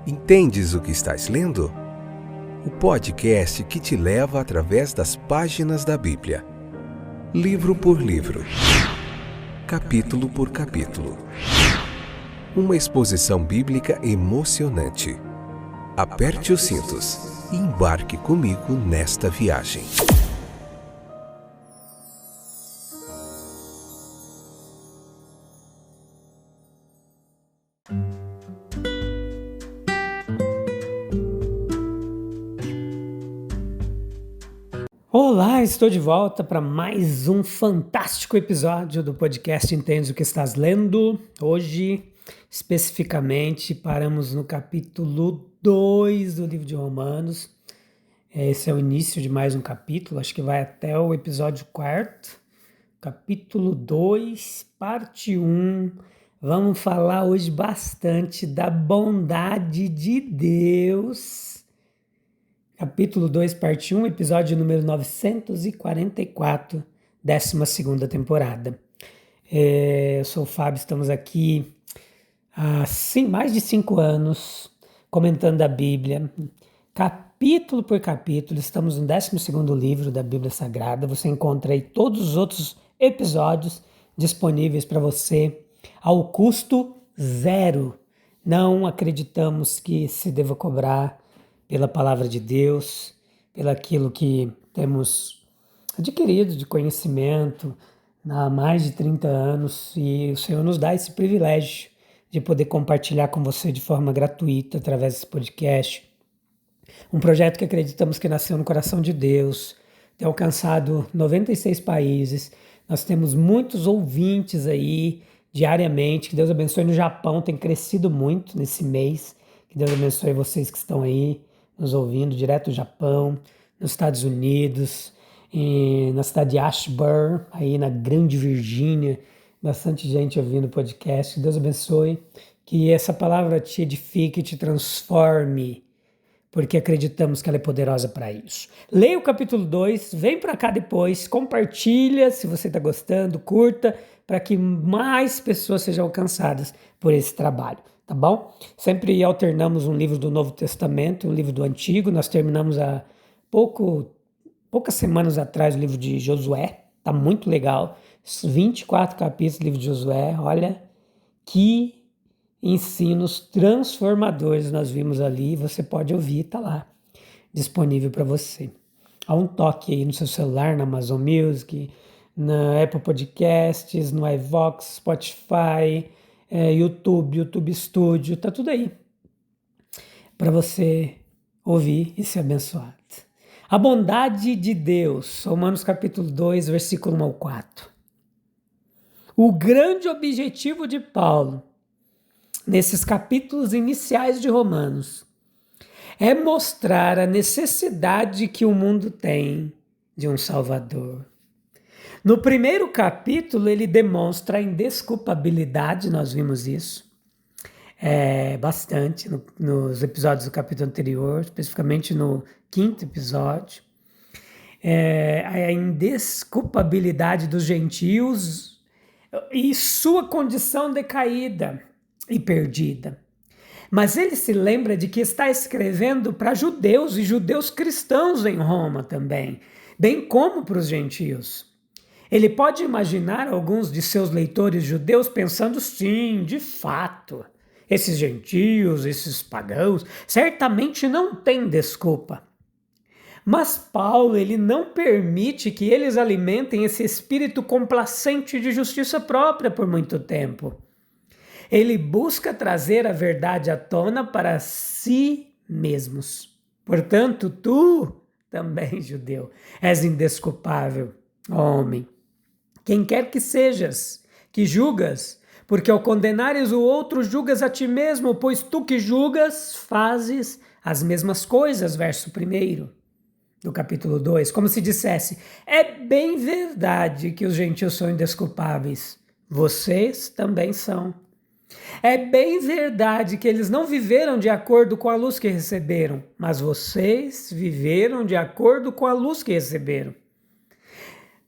Entendes o que estás lendo? O podcast que te leva através das páginas da Bíblia. Livro por livro. Capítulo por capítulo. Uma exposição bíblica emocionante. Aperte os cintos e embarque comigo nesta viagem. Olá, estou de volta para mais um fantástico episódio do podcast Entendes o que estás lendo. Hoje, especificamente, paramos no capítulo 2 do livro de Romanos. Esse é o início de mais um capítulo, acho que vai até o episódio 4. Capítulo 2, parte 1. Vamos falar hoje bastante da bondade de Deus. Capítulo 2, parte 1, episódio número 944, 12ª temporada. Eu sou o Fábio, estamos aqui há mais de 5 anos comentando a Bíblia, capítulo por capítulo. Estamos no 12º livro da Bíblia Sagrada. Você encontra aí todos os outros episódios disponíveis para você ao custo zero. Não acreditamos que se deva cobrar pela palavra de Deus, pelo aquilo que temos adquirido de conhecimento há mais de 30 anos, e o Senhor nos dá esse privilégio de poder compartilhar com você de forma gratuita através desse podcast. Um projeto que acreditamos que nasceu no coração de Deus, tem alcançado 96 países, nós temos muitos ouvintes aí diariamente, que Deus abençoe. No Japão tem crescido muito nesse mês, que Deus abençoe vocês que estão aí nos ouvindo direto do Japão, nos Estados Unidos, na cidade de Ashburn, aí na Grande Virgínia, bastante gente ouvindo o podcast. Que Deus abençoe, que essa palavra te edifique, te transforme, porque acreditamos que ela é poderosa para isso. Leia o capítulo 2, vem para cá depois, compartilha se você está gostando, curta, para que mais pessoas sejam alcançadas por esse trabalho. Tá bom? Sempre alternamos um livro do Novo Testamento e um livro do Antigo. Nós terminamos há poucas semanas atrás o livro de Josué. Tá muito legal. 24 capítulos do livro de Josué. Olha que ensinos transformadores nós vimos ali. Você pode ouvir, tá lá, disponível para você. Há um toque aí no seu celular, na Amazon Music, na Apple Podcasts, no iVoox, Spotify, YouTube Studio, tá tudo aí para você ouvir e ser abençoado. A bondade de Deus, Romanos capítulo 2, versículo 1 ao 4. O grande objetivo de Paulo, nesses capítulos iniciais de Romanos, é mostrar a necessidade que o mundo tem de um Salvador. No primeiro capítulo, ele demonstra a indesculpabilidade, nós vimos isso bastante nos episódios do capítulo anterior, especificamente no 5º episódio. A indesculpabilidade dos gentios e sua condição decaída e perdida. Mas ele se lembra de que está escrevendo para judeus e judeus cristãos em Roma também, bem como para os gentios. Ele pode imaginar alguns de seus leitores judeus pensando, sim, de fato, esses gentios, esses pagãos, certamente não têm desculpa. Mas Paulo, ele não permite que eles alimentem esse espírito complacente de justiça própria por muito tempo. Ele busca trazer a verdade à tona para si mesmos. Portanto, tu também, judeu, és indesculpável, homem. Quem quer que sejas, que julgas, porque ao condenares o outro, julgas a ti mesmo, pois tu que julgas, fazes as mesmas coisas, verso 1 do capítulo 2, como se dissesse, é bem verdade que os gentios são indesculpáveis, vocês também são. É bem verdade que eles não viveram de acordo com a luz que receberam, mas vocês viveram de acordo com a luz que receberam.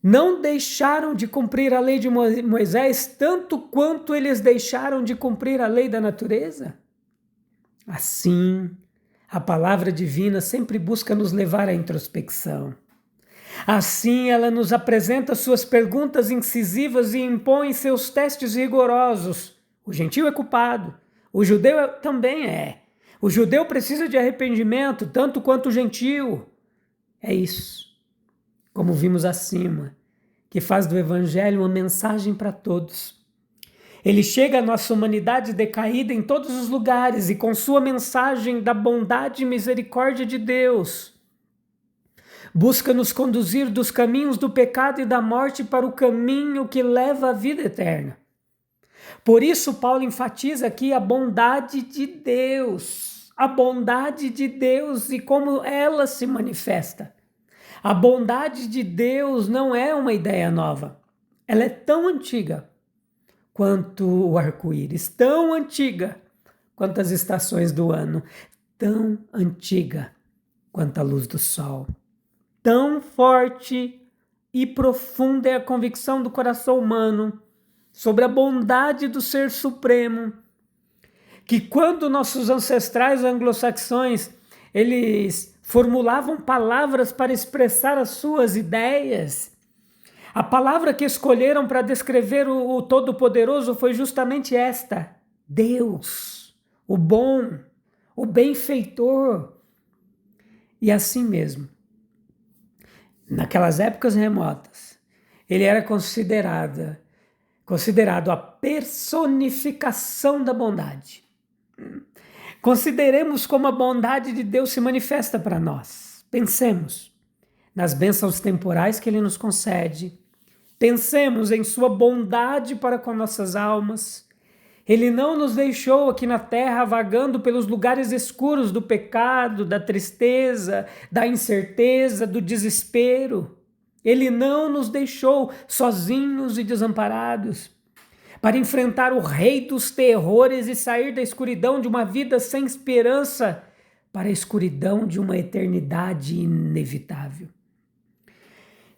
Não deixaram de cumprir a lei de Moisés tanto quanto eles deixaram de cumprir a lei da natureza? Assim, a palavra divina sempre busca nos levar à introspecção. Assim, ela nos apresenta suas perguntas incisivas e impõe seus testes rigorosos. O gentio é culpado, o judeu também é. O judeu precisa de arrependimento, tanto quanto o gentio. É isso, como vimos acima, que faz do Evangelho uma mensagem para todos. Ele chega à nossa humanidade decaída em todos os lugares e com sua mensagem da bondade e misericórdia de Deus, busca nos conduzir dos caminhos do pecado e da morte para o caminho que leva à vida eterna. Por isso, Paulo enfatiza aqui a bondade de Deus e como ela se manifesta. A bondade de Deus não é uma ideia nova, ela é tão antiga quanto o arco-íris, tão antiga quanto as estações do ano, tão antiga quanto a luz do sol. Tão forte e profunda é a convicção do coração humano sobre a bondade do Ser Supremo, que quando nossos ancestrais anglo-saxões, eles formulavam palavras para expressar as suas ideias, a palavra que escolheram para descrever o Todo-Poderoso foi justamente esta: Deus, o bom, o benfeitor. E assim mesmo, naquelas épocas remotas, ele era considerado a personificação da bondade. Consideremos como a bondade de Deus se manifesta para nós. Pensemos nas bênçãos temporais que ele nos concede. Pensemos em sua bondade para com nossas almas. Ele não nos deixou aqui na terra vagando pelos lugares escuros do pecado, da tristeza, da incerteza, do desespero. Ele não nos deixou sozinhos e desamparados para enfrentar o rei dos terrores e sair da escuridão de uma vida sem esperança para a escuridão de uma eternidade inevitável.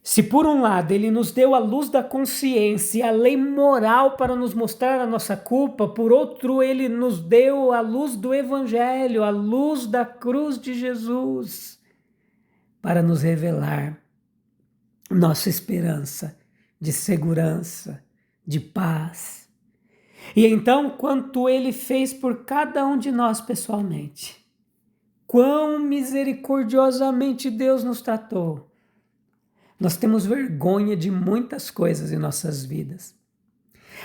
Se por um lado ele nos deu a luz da consciência e a lei moral para nos mostrar a nossa culpa, por outro ele nos deu a luz do Evangelho, a luz da cruz de Jesus, para nos revelar nossa esperança de segurança, de paz. E então, quanto ele fez por cada um de nós pessoalmente, quão misericordiosamente Deus nos tratou. Nós temos vergonha de muitas coisas em nossas vidas.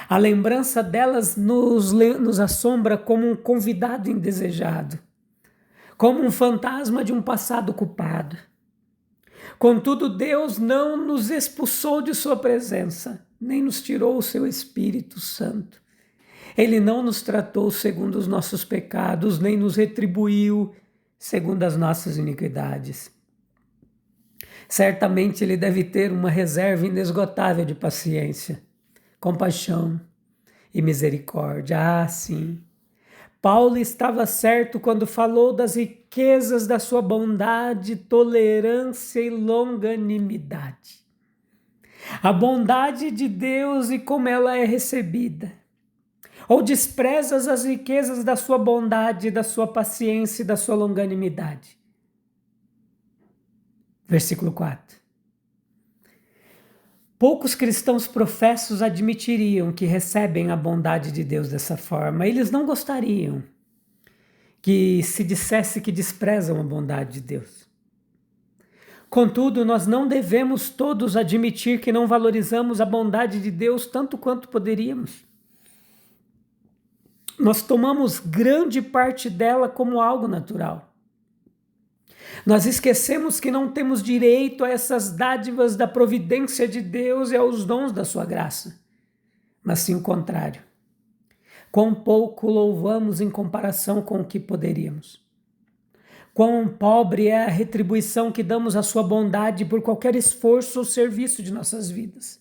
A lembrança delas nos assombra como um convidado indesejado, como um fantasma de um passado culpado. Contudo, Deus não nos expulsou de sua presença, nem nos tirou o seu Espírito Santo. Ele não nos tratou segundo os nossos pecados, nem nos retribuiu segundo as nossas iniquidades. Certamente ele deve ter uma reserva inesgotável de paciência, compaixão e misericórdia. Ah, sim. Paulo estava certo quando falou das riquezas da sua bondade, tolerância e longanimidade. A bondade de Deus e como ela é recebida. Ou desprezas as riquezas da sua bondade, da sua paciência e da sua longanimidade. Versículo 4. Poucos cristãos professos admitiriam que recebem a bondade de Deus dessa forma. Eles não gostariam que se dissesse que desprezam a bondade de Deus. Contudo, nós não devemos todos admitir que não valorizamos a bondade de Deus tanto quanto poderíamos. Nós tomamos grande parte dela como algo natural. Nós esquecemos que não temos direito a essas dádivas da providência de Deus e aos dons da sua graça, mas sim o contrário. Quão pouco louvamos em comparação com o que poderíamos. Quão pobre é a retribuição que damos à sua bondade por qualquer esforço ou serviço de nossas vidas.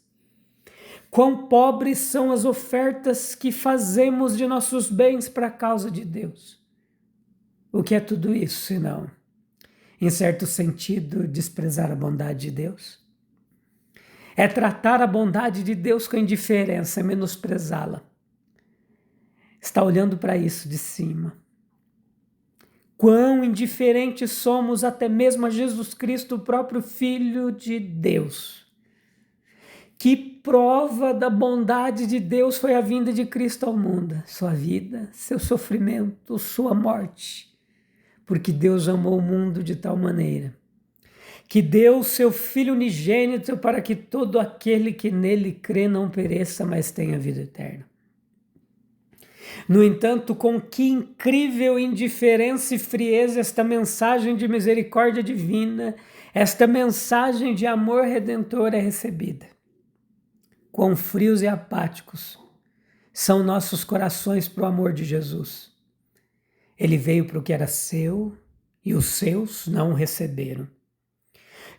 Quão pobres são as ofertas que fazemos de nossos bens para a causa de Deus. O que é tudo isso, senão, em certo sentido, desprezar a bondade de Deus? É tratar a bondade de Deus com indiferença, é menosprezá-la. Está olhando para isso de cima. quão indiferentes somos até mesmo a Jesus Cristo, o próprio Filho de Deus. Que prova da bondade de Deus foi a vinda de Cristo ao mundo, sua vida, seu sofrimento, sua morte, porque Deus amou o mundo de tal maneira que deu seu Filho unigênito para que todo aquele que nele crê não pereça, mas tenha vida eterna. No entanto, com que incrível indiferença e frieza esta mensagem de misericórdia divina, esta mensagem de amor redentor é recebida. Quão frios e apáticos são nossos corações para o amor de Jesus. Ele veio para o que era seu e os seus não o receberam.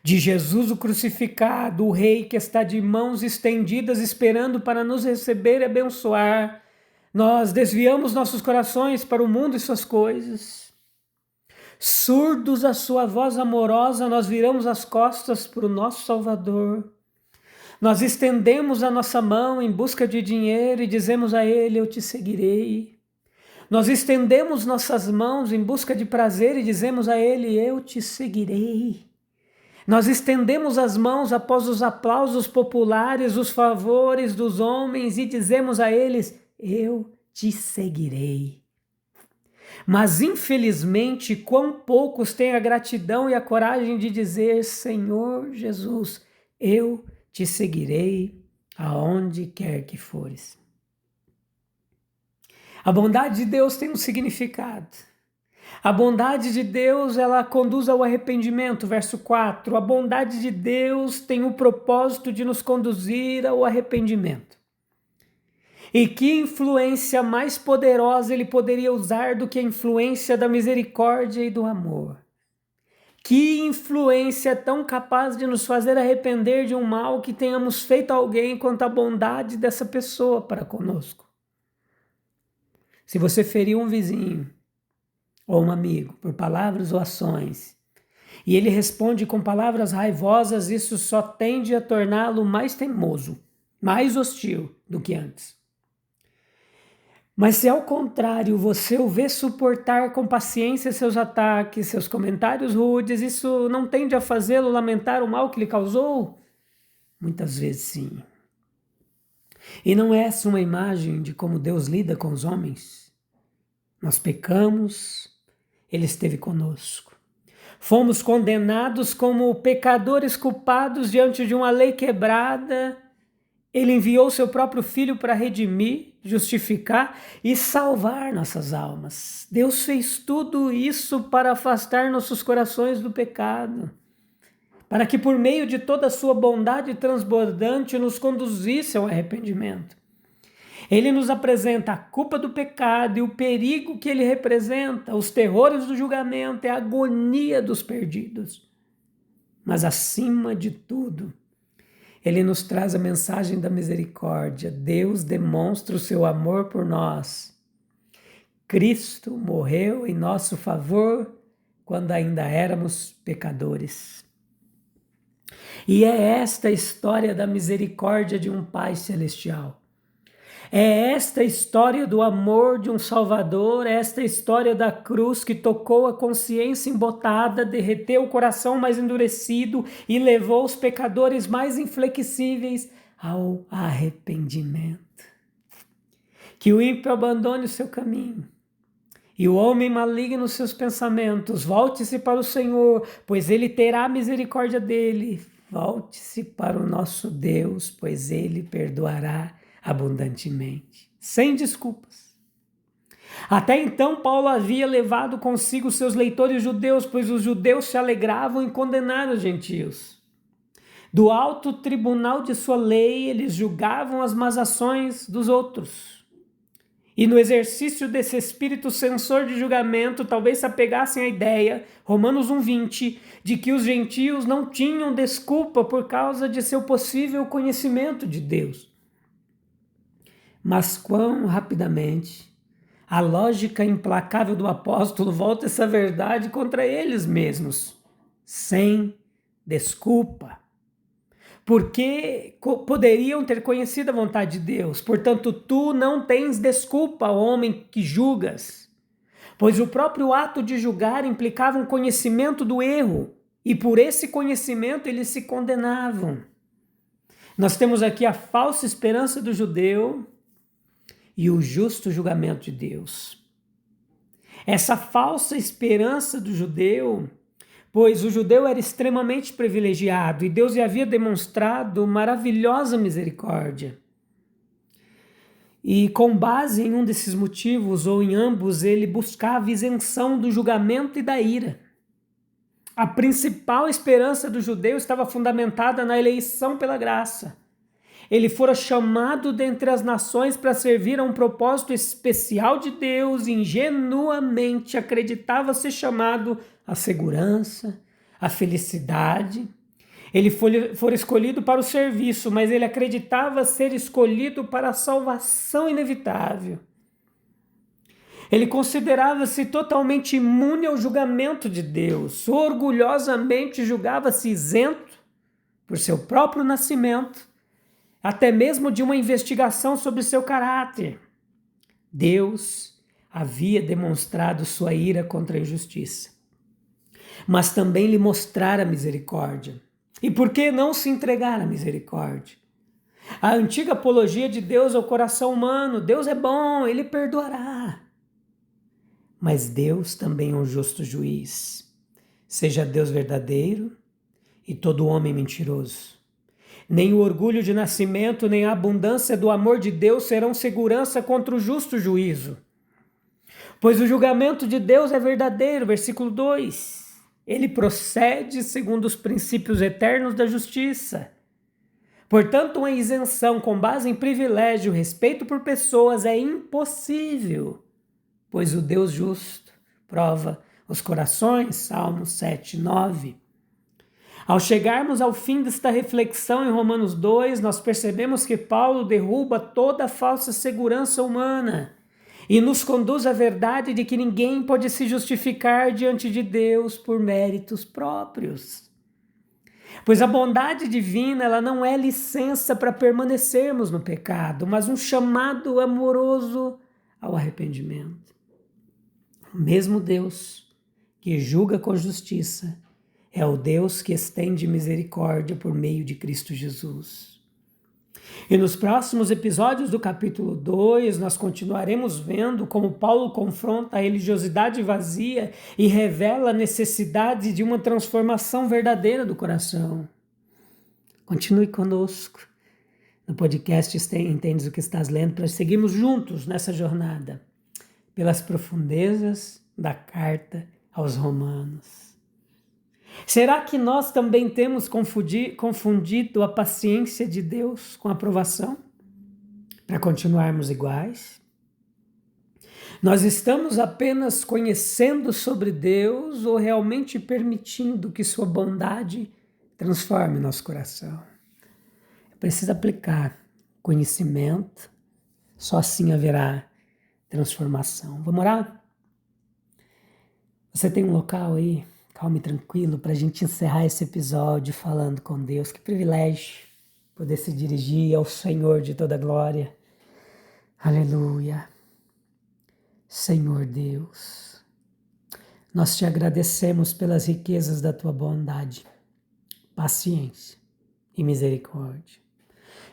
De Jesus o crucificado, o Rei que está de mãos estendidas esperando para nos receber e abençoar, nós desviamos nossos corações para o mundo e suas coisas. Surdos à sua voz amorosa, nós viramos as costas para o nosso Salvador. Nós estendemos a nossa mão em busca de dinheiro e dizemos a Ele, eu te seguirei. Nós estendemos nossas mãos em busca de prazer e dizemos a Ele, eu te seguirei. Nós estendemos as mãos após os aplausos populares, os favores dos homens e dizemos a eles, eu te seguirei. Mas infelizmente, quão poucos têm a gratidão e a coragem de dizer, Senhor Jesus, eu te seguirei aonde quer que fores. A bondade de Deus tem um significado. A bondade de Deus, ela conduz ao arrependimento, verso 4. A bondade de Deus tem o propósito de nos conduzir ao arrependimento. E que influência mais poderosa ele poderia usar do que a influência da misericórdia e do amor? Que influência tão capaz de nos fazer arrepender de um mal que tenhamos feito a alguém quanto a bondade dessa pessoa para conosco? Se você feriu um vizinho, ou um amigo, por palavras ou ações, e ele responde com palavras raivosas, isso só tende a torná-lo mais teimoso, mais hostil do que antes. Mas se ao contrário você o vê suportar com paciência seus ataques, seus comentários rudes, isso não tende a fazê-lo lamentar o mal que lhe causou? Muitas vezes sim. E não é essa uma imagem de como Deus lida com os homens? Nós pecamos, Ele esteve conosco. Fomos condenados como pecadores culpados diante de uma lei quebrada. Ele enviou seu próprio Filho para redimir, justificar e salvar nossas almas. Deus fez tudo isso para afastar nossos corações do pecado, para que por meio de toda a sua bondade transbordante nos conduzisse ao arrependimento. Ele nos apresenta a culpa do pecado e o perigo que ele representa, os terrores do julgamento e a agonia dos perdidos. Mas acima de tudo, ele nos traz a mensagem da misericórdia. Deus demonstra o seu amor por nós. Cristo morreu em nosso favor quando ainda éramos pecadores. E é esta a história da misericórdia de um Pai Celestial. É esta a história do amor de um Salvador, é esta a história da cruz que tocou a consciência embotada, derreteu o coração mais endurecido e levou os pecadores mais inflexíveis ao arrependimento. Que o ímpio abandone o seu caminho e o homem maligno os seus pensamentos. Volte-se para o Senhor, pois Ele terá misericórdia dele. Volte-se para o nosso Deus, pois Ele perdoará abundantemente, sem desculpas. Até então, Paulo havia levado consigo seus leitores judeus, pois os judeus se alegravam em condenar os gentios. Do alto tribunal de sua lei, eles julgavam as más ações dos outros. E no exercício desse espírito censor de julgamento, talvez se apegassem à ideia, Romanos 1:20, de que os gentios não tinham desculpa por causa de seu possível conhecimento de Deus. Mas quão rapidamente a lógica implacável do apóstolo volta essa verdade contra eles mesmos, sem desculpa. Porque poderiam ter conhecido a vontade de Deus. Portanto, tu não tens desculpa, homem que julgas. pois o próprio ato de julgar implicava um conhecimento do erro, e por esse conhecimento eles se condenavam. Nós temos aqui a falsa esperança do judeu e o justo julgamento de Deus. Essa falsa esperança do judeu, pois o judeu era extremamente privilegiado e Deus lhe havia demonstrado maravilhosa misericórdia. E com base em um desses motivos, ou em ambos, ele buscava isenção do julgamento e da ira. A principal esperança do judeu estava fundamentada na eleição pela graça. Ele fora chamado dentre as nações para servir a um propósito especial de Deus e ingenuamente acreditava ser chamado à segurança, à felicidade. Ele foi escolhido para o serviço, mas ele acreditava ser escolhido para a salvação inevitável. Ele considerava-se totalmente imune ao julgamento de Deus, orgulhosamente julgava-se isento por seu próprio nascimento, até mesmo de uma investigação sobre seu caráter. Deus havia demonstrado sua ira contra a injustiça, mas também lhe mostrara misericórdia. E por que não se entregar à misericórdia? A antiga apologia de Deus ao coração humano: Deus é bom, Ele perdoará. Mas Deus também é um justo juiz. Seja Deus verdadeiro e todo homem mentiroso. Nem o orgulho de nascimento, nem a abundância do amor de Deus serão segurança contra o justo juízo. Pois o julgamento de Deus é verdadeiro, versículo 2. Ele procede segundo os princípios eternos da justiça. Portanto, uma isenção com base em privilégio, respeito por pessoas é impossível, pois o Deus justo prova os corações, Salmos 7, 9. Ao chegarmos ao fim desta reflexão em Romanos 2, nós percebemos que Paulo derruba toda a falsa segurança humana e nos conduz à verdade de que ninguém pode se justificar diante de Deus por méritos próprios. Pois a bondade divina, ela não é licença para permanecermos no pecado, mas um chamado amoroso ao arrependimento. O mesmo Deus que julga com justiça é o Deus que estende misericórdia por meio de Cristo Jesus. E nos próximos episódios do capítulo 2, nós continuaremos vendo como Paulo confronta a religiosidade vazia e revela a necessidade de uma transformação verdadeira do coração. Continue conosco no podcast Entendes o que estás lendo, para seguirmos juntos nessa jornada pelas profundezas da carta aos Romanos. Será que nós também temos confundido a paciência de Deus com a aprovação para continuarmos iguais? Nós estamos apenas conhecendo sobre Deus ou realmente permitindo que sua bondade transforme nosso coração? Precisa aplicar conhecimento, só assim haverá transformação. Vamos orar? Você tem um local aí, calmo e tranquilo, para a gente encerrar esse episódio falando com Deus? Que privilégio poder se dirigir ao Senhor de toda glória. Aleluia. Senhor Deus, nós te agradecemos pelas riquezas da tua bondade, paciência e misericórdia.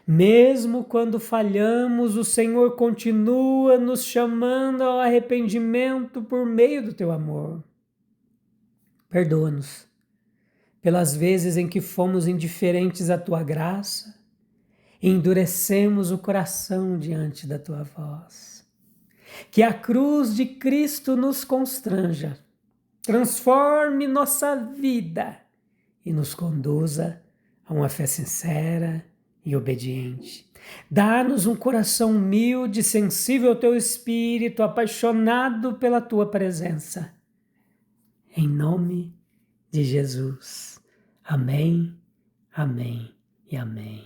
Mesmo quando falhamos, o Senhor continua nos chamando ao arrependimento por meio do teu amor. Perdoa-nos pelas vezes em que fomos indiferentes à tua graça e endurecemos o coração diante da tua voz. Que a cruz de Cristo nos constranja, transforme nossa vida e nos conduza a uma fé sincera e obediente. Dá-nos um coração humilde, sensível ao teu Espírito, apaixonado pela tua presença. Em nome de Jesus. Amém, amém e amém.